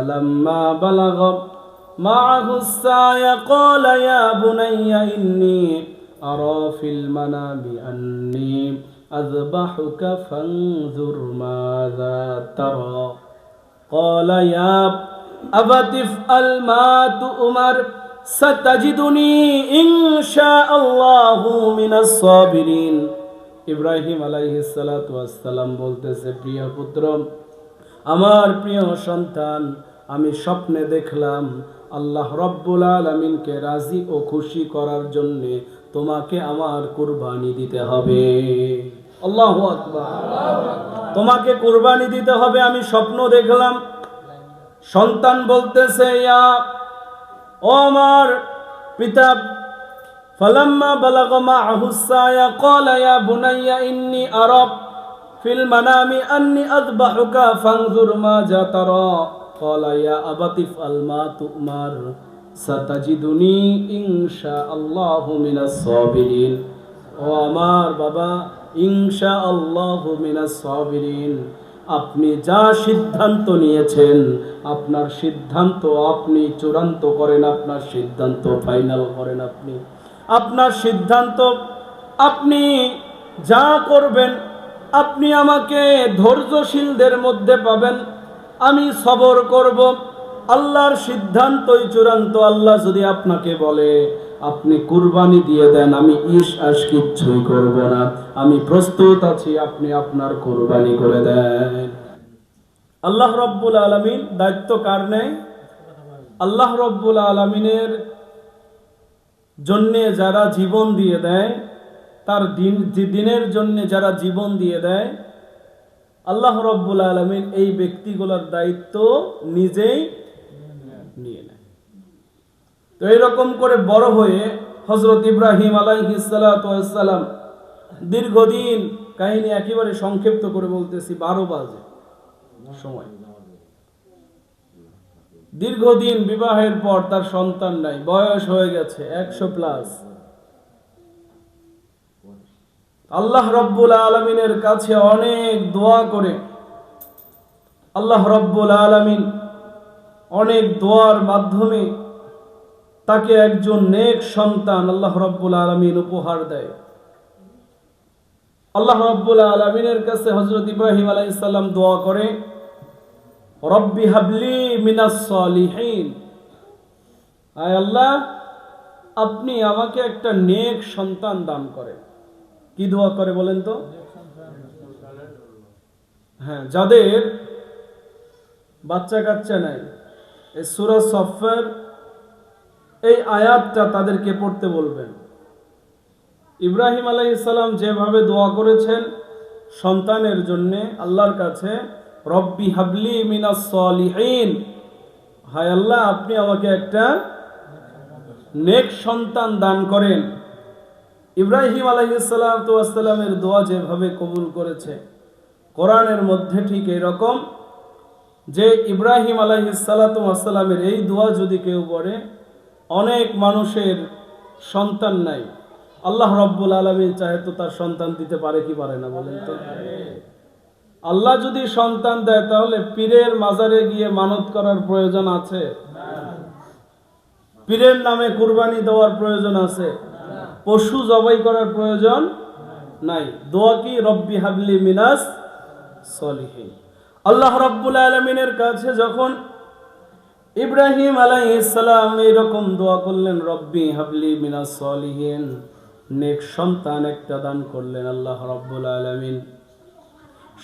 فلما بلغ معه السعي قال يا بني إني أرى في المنام أني أذبحك فانظر ماذا ترى قال يا أبت افعل ما تؤمر ستجدني إن شاء الله من الصابرين ইব্রাহিম আলাইহিস সালাতু ওয়াস সালাম বলতেছে, প্রিয় পুত্র, আমার প্রিয় সন্তান, আমি স্বপ্নে দেখলাম আল্লাহ রব্বুল আলামিনকে রাজি ও খুশি করার জন্য তোমাকে আমার কুরবানি দিতে হবে। আল্লাহু আকবার। তোমাকে কুরবানি দিতে হবে, আমি স্বপ্ন দেখলাম। সন্তান বলতেছে, ইয়া ও আমার পিতা, ফালাম্মা বালাগা মাআহু সায়া ক্বালা ইয়া বুনাইয়া ইন্নী আরা ফিল মানামি আন্নী আযবাহুকা ফানজুর মাযা তারা ক্বালা ইয়া আবাতি ইফআল মা তু'মার সাতাজিদুনি ইনশাআল্লাহু মিনাস সাবিরিন। ও আমার বাবা, ইনশাআল্লাহু মিনাস সাবিরিন, আপনি যা সিদ্ধান্ত নিয়েছেন, আপনার সিদ্ধান্ত আপনি চূড়ান্ত করেন, আপনার সিদ্ধান্ত ফাইনাল করেন। আপনার সিদ্ধান্ত, আপনি যা করবেন, আপনি আমাকে ধৈর্যশীলদের মধ্যে পাবেন। আমি সবর করব। আল্লাহর সিদ্ধান্তই চূড়ান্ত। আল্লাহ যদি আপনাকে বলে আপনি কুরবানি দিয়ে দেন, আমি কিচ্ছুই করব না, আমি প্রস্তুত আছি, আপনি আপনার কুরবানি করে দেন। আল্লাহ রব্বুল আলামিন দায়িত্ব কার নেয়? আল্লাহ রব্বুল আলামিনের জন্য যারা জীবন দিয়ে দেয়, তার দিনের জন্য যারা জীবন দিয়ে দেয়, আল্লাহ রব্বুল আলামিন এই ব্যক্তিগুলোর দায়িত্ব নিজেই নিয়ে নেয়। তো এইরকম করে বড় হয়ে হযরত ইব্রাহিম আলাইহিস সালাতু ওয়াস সালাম দীর্ঘদিন, কাহিনী একেবারে সংক্ষিপ্ত করে বলতেছি, 12 বাজে সময়, দীর্ঘদিন বিবাহের পর তার সন্তান নাই, বয়স হয়ে গেছে 100+। আল্লাহ রব্বুল আলামিনের কাছে অনেক দোয়া করে আল্লাহ রব্বুল আলামিন অনেক দোয়ার মাধ্যমে তাকে একজন নেক সন্তান আল্লাহ রব্বুল আলামিন উপহার দেয়। আল্লাহ রব্বুল আলামিনের কাছে হযরত ইব্রাহিম আলাইহিস সালাম দোয়া করে, রব্বি হাবলি মিনাস সালিহিন, আয় আল্লাহ, আপনি আমাকে একটা নেক সন্তান দান করেন। কি দোয়া করে বলেন তো? হ্যাঁ, যাদের বাচ্চা কাচ্চা নাই, এই সূরা সফের এই আয়াতটা তাদেরকে পড়তে বলবেন। ইব্রাহিম আলাইহিস সালাম যেভাবে দোয়া করেছেন সন্তানের জন্য আল্লাহর কাছে, রব্বি হাবলি মিনাস সালিহিন, হায় আল্লাহ, আপনি আমাকে একটা নেক সন্তান দান করেন। ইব্রাহিম আলাইহিস সালাতু ওয়াস সালামের দোয়া যেভাবে কবুল করেছে, কোরআনের মধ্যে ঠিক এরকম যে ইব্রাহিম আলাইহিস সালাতু ওয়াস সালামের এই দোয়া যদি কেউ পড়ে, অনেক মানুষের সন্তান নাই, আল্লাহ রব্বুল আলামিন চাহে তো তার সন্তান দিতে পারে কি পারে না বলেন তো? আল্লাহ যদি সন্তান দেয়, তাহলে পীরের মাজারে গিয়ে মানত করার প্রয়োজন আছে? পীরের নামে কুরবানি দেওয়ার প্রয়োজন আছে? পশু জবাই করার প্রয়োজন নাই। দোয়া কি? রব্বি হাবলি মিনাস সলিহিন। আল্লাহ রব্বুল আলামিনের কাছে যখন ইব্রাহিম আলাইহিস সালাম এরকম দোয়া করলেন, রব্বি হাবলি মিনাস সলিহিন, নেক সন্তান একটা দান করলেন আল্লাহ রব্বুল আলামিন।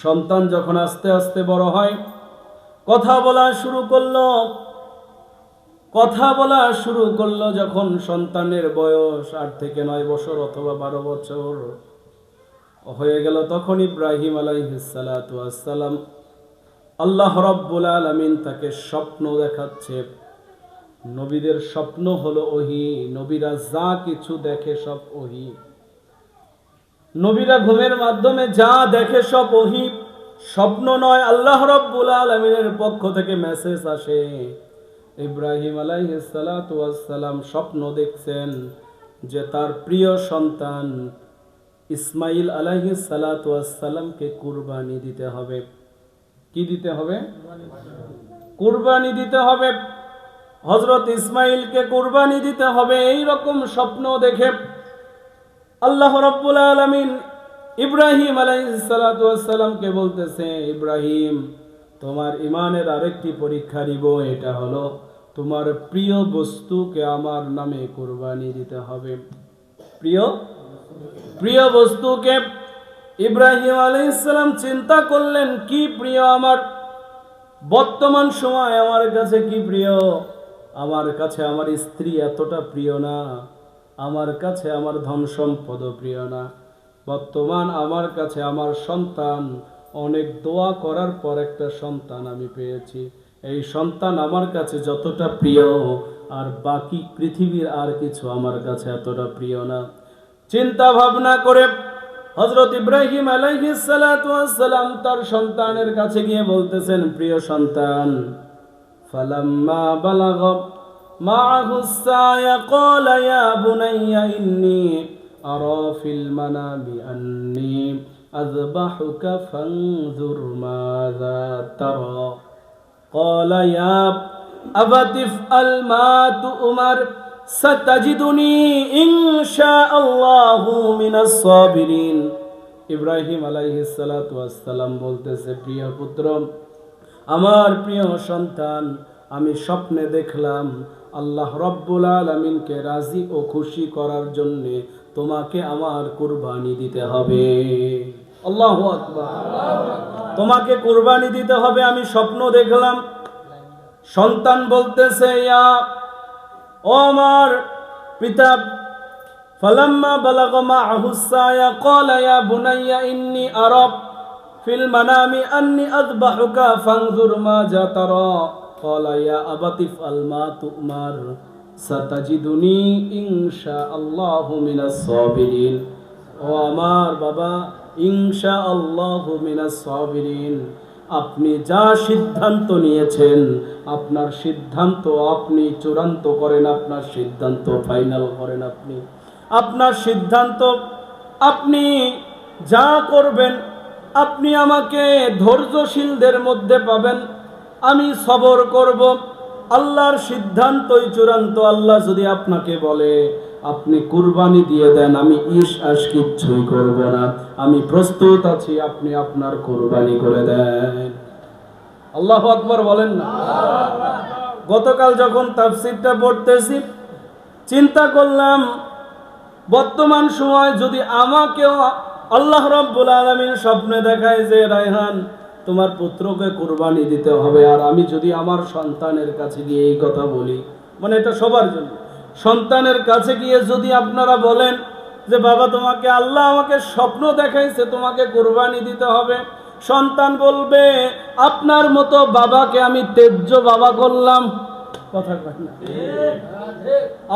সন্তান যখন আস্তে আস্তে বড় হয়, কথা বলা শুরু করলো, যখন সন্তানের বয়স 8 থেকে 9 বছর অথবা 12 বছর হয়ে গেল, তখন ইব্রাহিম আলাইহিস সালাতু ওয়াস সালাম, আল্লাহ রাব্বুল আলামিন তাকে স্বপ্ন দেখাচ্ছে। নবীদের স্বপ্ন হলো ওহী, নবীরা যা কিছু দেখে সব ওহী। নবীরা ঘুমের মাধ্যমে যা দেখে সব ওহী, স্বপ্ন নয়, আল্লাহ রাব্বুল আলামিনের পক্ষ থেকে মেসেজ আসে। ইব্রাহিম আলাইহিস সালাতু ওয়াস সালাম স্বপ্ন দেখছেন যে তার প্রিয় সন্তান ইসমাইল আলাইহিস সালাতু ওয়াস সালামকে কুরবানি দিতে হবে। কি দিতে হবে? কুরবানি দিতে হবে, হযরত ইসমাঈলকে কুরবানি দিতে হবে। এই রকম স্বপ্ন দেখে আল্লাহ রাব্বুল আলামিন ইব্রাহিম আলাইহিস সালাতু ওয়াস সালামকে বলতেছে, ইব্রাহিম, তোমার ঈমানের আরেকটি পরীক্ষা নিব, এটা হলো তোমার প্রিয় বস্তুকে আমার নামে কুরবানি দিতে হবে। প্রিয় বস্তুকে ইব্রাহিম আলাইহিস সালাম চিন্তা করলেন, কি প্রিয় আমার? বর্তমান সময় আমার কাছে কি প্রিয়? আমার কাছে আমার স্ত্রী এতটা প্রিয় না, আমার কাছে আমার ধন সম্পদও প্রিয় না। বর্তমান আমার কাছে আমার সন্তান, অনেক দোয়া করার পর একটা সন্তান আমি পেয়েছি। এই সন্তান আমার কাছে যতটা প্রিয়, আর বাকি পৃথিবীর আর কিছু আমার কাছে এতটা প্রিয় না। চিন্তা ভাবনা করে হযরত ইব্রাহিম আলাইহিস সালাতু ওয়াস সালাম তার সন্তানের কাছে গিয়ে বলতেছেন, প্রিয় সন্তান, ফালাম্মা বালাগা মাআহু সায়া ক্বালা ইয়া বুনাইয়া ইন্নী আরা ফিল মানামি আন্নী আযবাহুকা ফানজুর মাযা তারা ক্বালা ইয়া আবাতি ইফআল মা তু'মার সাতাজিদুনি ইনশাআল্লাহু মিনাস সাবিরিন। ইব্রাহিম আলাইহিস সালাতু ওয়াস সালাম বলতেছে, প্রিয় পুত্র, আমার প্রিয় সন্তান, আমি স্বপ্নে দেখলাম আল্লাহ রাব্বুল আলামিনকে রাজি ও খুশি করার জন্য তোমাকে আমার কুরবানি দিতে হবে। আল্লাহু আকবার। তোমাকে কুরবানি দিতে হবে, আমি স্বপ্ন দেখলাম। সন্তান বলতেছে, ইয়া ও আমার পিতা, ফালাম্মা বালাগা মাআহু সায়া ক্বালা ইয়া বুনাইয়া ইন্নী আরা ফিল মানামি আন্নী আযবাহুকা ফানজুর মাযা তারা ক্বালা ইয়া আবাতি ইফআল মা তু'মার সাতাজিদুনি ইনশাআল্লাহু মিনাস সাবিরিন। ও আমার বাবা, ইনশাআল্লাহু মিনাস সাবিরিন, আপনি যা সিদ্ধান্ত নিয়েছেন, আপনার সিদ্ধান্ত আপনি চূড়ান্ত করেন, আপনার সিদ্ধান্ত ফাইনাল করেন। আপনার সিদ্ধান্ত, আপনি যা করবেন, আপনি আমাকে ধৈর্যশীলদের মধ্যে পাবেন। আমি সবর করব। আল্লাহর সিদ্ধান্তই চূড়ান্ত। আল্লাহ যদি আপনাকে বলে আপনি কুরবানি দিয়ে দেন, আমি কিচ্ছুই করব না, আমি প্রস্তুত আছি, আপনি আপনার কুরবানি করে দেন। আল্লাহু আকবার বলেন না। গতকাল যখন তাফসীরটা পড়তেছি, চিন্তা করলাম, বর্তমান সময় যদি আমাকেও আল্লাহ রাব্বুল আলামিন স্বপ্নে দেখায় যে রায়হান, তোমার পুত্রকে কুরবানি দিতে হবে, আর আমি যদি আমার সন্তানের কাছে গিয়ে এই কথা বলি, মানে এটা সবার জন্য, সন্তানের কাছে গিয়ে যদি আপনারা বলেন যে বাবা, তোমাকে আল্লাহ আমাকে স্বপ্ন দেখাইছে তোমাকে কুরবানি দিতে হবে, সন্তান বলবে আপনার মতো বাবাকে আমি তেজ্য বাবা করলাম। কথা কয় না?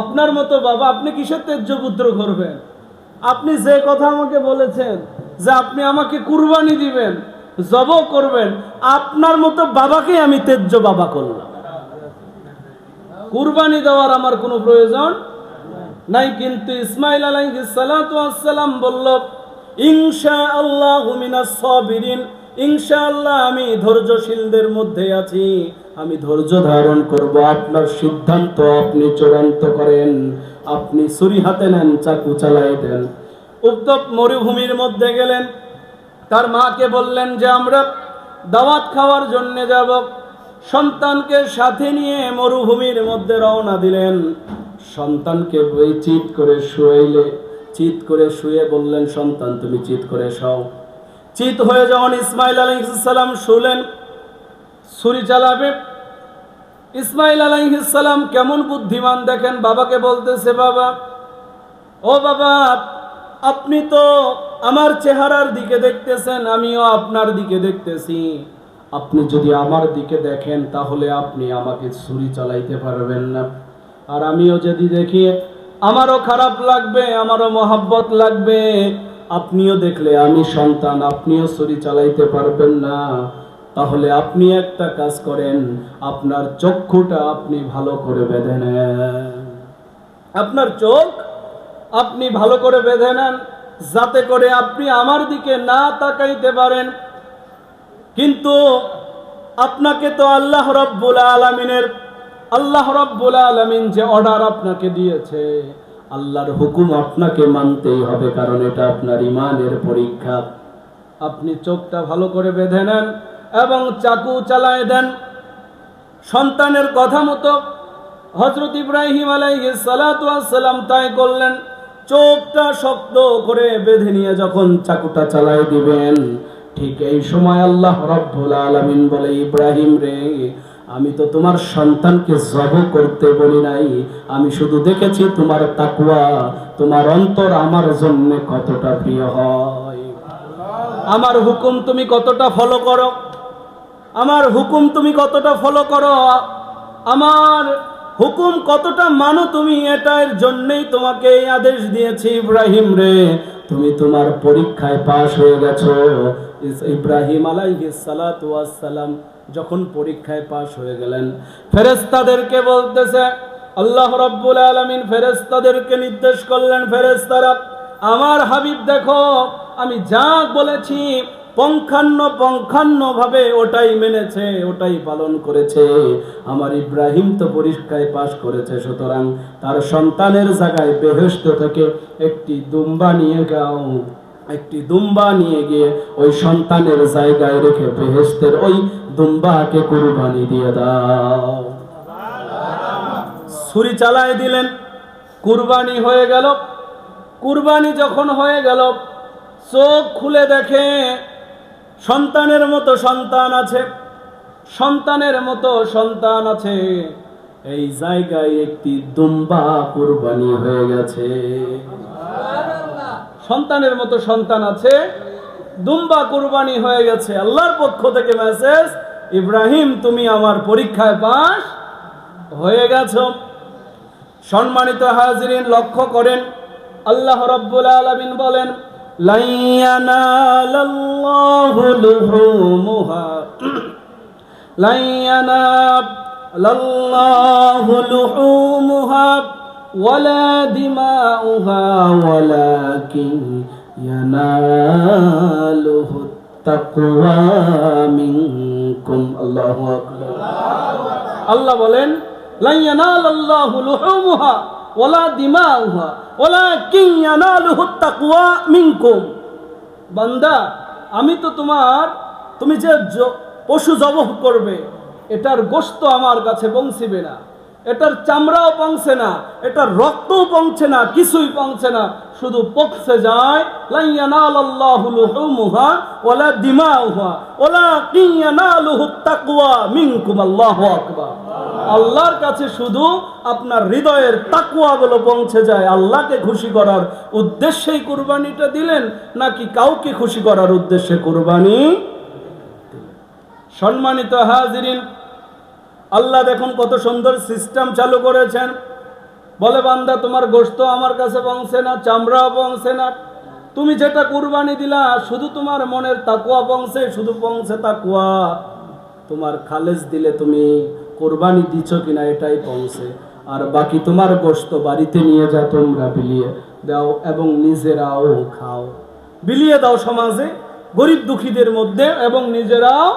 আপনার মতো বাবা, আপনি কিসের তেজ্য পুত্র করবেন? আপনি যে কথা আমাকে বলেছেন যে আপনি আমাকে কুরবানি দিবেন, জবাই করবেন, আপনার মতো বাবাকে আমি তেজ্য বাবা করলাম। কুরবানি দেওয়ার আমার কোনো প্রয়োজন নাই। কিন্তু ইসমাঈল আলাইহিস সালাতু ওয়াস সালাম বলল, ইনশাআল্লাহু মিনাস সাবিরিন, ইনশাআল্লাহ আমি ধৈর্যশীলদের মধ্যে আছি, আমি ধৈর্য ধারণ করব। আপনার সিদ্ধান্ত আপনি চূড়ান্ত করেন। আপনি ছুরি হাতে নেন, চাকু চালাই দেন। উত্তপ মরুভূমির মধ্যে গেলেন, তার মাকে বললেন যে আমরা দাওয়াত খাওয়ার জন্য যাব। সন্তানকে সাথে নিয়ে মরুভূমির মধ্যে রওনা দিলেন। সন্তানকে চিৎ করে শুয়ে বললেন, সন্তান তুমি চিৎ করে শাও। চিৎ হয়ে যখন ইসমাঈল আলাইহিস সালাম শুলেন ছুরি চালাবে, ইসমাঈল আলাইহিস সালাম কেমন বুদ্ধিমান দেখেন, বাবাকে বলতেছে, বাবা, ও বাবা, আপনি তো আমার চেহারার দিকে দেখতেছেন, আমিও আপনার দিকে দেখতেছি। আপনি যদি আমার দিকে দেখেন তাহলে আপনি আমাকে ছুরি চালাইতে পারবেন না, আর আমিও যদি দেখি আমারও খারাপ লাগবে, আমারও মহব্বত লাগবে। আপনিও দেখলে আমি সন্তান, আপনিও ছুরি চালাইতে পারবেন না। তাহলে আপনি একটা কাজ করেন, আপনার চক্ষুটা আপনি ভালো করে বেঁধে নেন। আপনার চোখ আপনি ভালো করে বেঁধে নেন, যাতে করে আপনি আমার দিকে না তাকাইতে পারেন। কিন্তু আপনাকে তো আল্লাহ রাব্বুল আলামিন যে অর্ডার আপনাকে দিয়েছে, আল্লাহর হুকুম আপনাকে মানতেই হবে, কারণ এটা আপনার ঈমানের পরীক্ষা। আপনি চোখটা ভালো করে বেঁধে নেন এবং চাকু চালায় দেন। সন্তানের কথা মতো হযরত ইব্রাহিম আলাইহিস সালাতু ওয়াস সালাম তাই করলেন। চোখটা শক্ত করে বেঁধে নিয়ে যখন চাকুটা চালায় দিবেন, ঠিক এই সময় আল্লাহ রাব্বুল আলামিন বলে, ইব্রাহিম রে, আমি তো তোমার সন্তানকে জব করতে বলি নাই, আমি শুধু দেখেছি তোমার তাকওয়া, তোমার অন্তর আমার জন্য কতটা প্রিয় হয়, আমার হুকুম তুমি কতটা ফলো করো, আমার হুকুম তুমি কতটা ফলো করো, আমার হুকুম কতটা মানো তুমি, এটার জন্যই তোমাকে এই আদেশ দিয়েছি ইব্রাহিম রে, তুমি তোমার পরীক্ষায় পাশ হয়ে গেছো। ইব্রাহিম আলাইহিস সালাতু ওয়াস সালাম যখন পরীক্ষায় পাশ হয়ে গেলেন, ফেরেশতাদেরকে বলতেছে, আল্লাহ রাব্বুল আলামিন ফেরেশতাদেরকে নির্দেশ করলেন, ফেরেশতারা আমার হাবিব দেখো, আমি যা বলেছি পঙ্খান্ন ভাবে ওটাই মেনেছে, ওটাই পালন করেছে, আমার ইব্রাহিম তো পরীক্ষায় পাশ করেছে, সুতরাং তার সন্তানের জায়গায় বেহেশত থেকে একটি দুম্বা নিয়ে যাও, একটি দুম্বা নিয়ে গিয়ে ওই সন্তানের জায়গায় রেখে বেহেশতের ওই দুম্বাকে কুরবানি দিয়ে দাও। ছুরি চালায় দিলেন, কুরবানি হয়ে গেল। কুরবানি যখন হয়ে গেল, চোখ খুলে দেখে সন্তানের মতো সন্তান আছে, সন্তানের মতো সন্তান আছে, এই জায়গায় একটি দুম্বা কুরবানি হয়ে গেছে। সন্তানের মতো সন্তান আছে, দুম্বা কুরবানি হয়ে গেছে। আল্লাহর পক্ষ থেকে মেসেজ, ইব্রাহিম তুমি আমার পরীক্ষায় পাস হয়ে গেছো। সম্মানিত হাজিরিন, লক্ষ্য করেন, আল্লাহ রাব্বুল আলামিন বলেন, লা ইয়ানালাল্লাহু লুহুমুহা লা ইয়ানালাল্লাহু লুহুমুহা ওয়ালা দিমাউহা ওয়ালাকিন ইয়ানালুহুত তাকওয়া মিনকুম। আল্লাহু আকবার। আল্লাহ বলেন, লা ইয়ানালাল্লাহু লুহুমুহা ওয়ালা দিমাউহা ওয়ালাকিন ইয়ানালুহুত তাকওয়া মিনকুম। বান্দা, আমি তো তুমি যে পশু জবাহ করবে, এটার গোশত আমার কাছে পৌঁছিবে না, এটার চামড়াও পৌঁছে না, এটার রক্তও পৌঁছে না, কিছুই পৌঁছে না, শুধু পৌঁছে যায় লা ইয়ানালাল্লাহু লুহুমুহা ওয়ালা দিমাউহা ওয়ালাকিন ইয়ানালুহুত তাকওয়া মিনকুম। আল্লাহু আকবার। আল্লাহর কাছে শুধু আপনার হৃদয়ের তাকওয়াগুলো পৌঁছে যায়। আল্লাহকে খুশি করার উদ্দেশ্যেই কুরবানিটা দিলেন, নাকি কাউকে খুশি করার উদ্দেশ্যে কুরবানি? সম্মানিত হাজিরিন, আল্লাহ দেখুন কত সুন্দর সিস্টেম চালু করেছেন। বলে, বান্দা তোমার গোশত আমার কাছে পৌঁছে না, চামড়াও পৌঁছে না, তুমি যেটা কুরবানি দিলা শুধু তোমার মনের তাকওয়া পৌঁছে, শুধু পৌঁছে তাকওয়া। তোমার খালেস দিলে তুমি কুরবানি দিছো কিনা এটাই পৌঁছে, আর বাকি তোমার গোশত বাড়িতে নিয়ে যা তোমরা বিলিয়ে দাও এবং নিজেরাও খাও। বিলিয়ে দাও সমাজে গরিব দুঃখীদের মধ্যে এবং নিজেরাও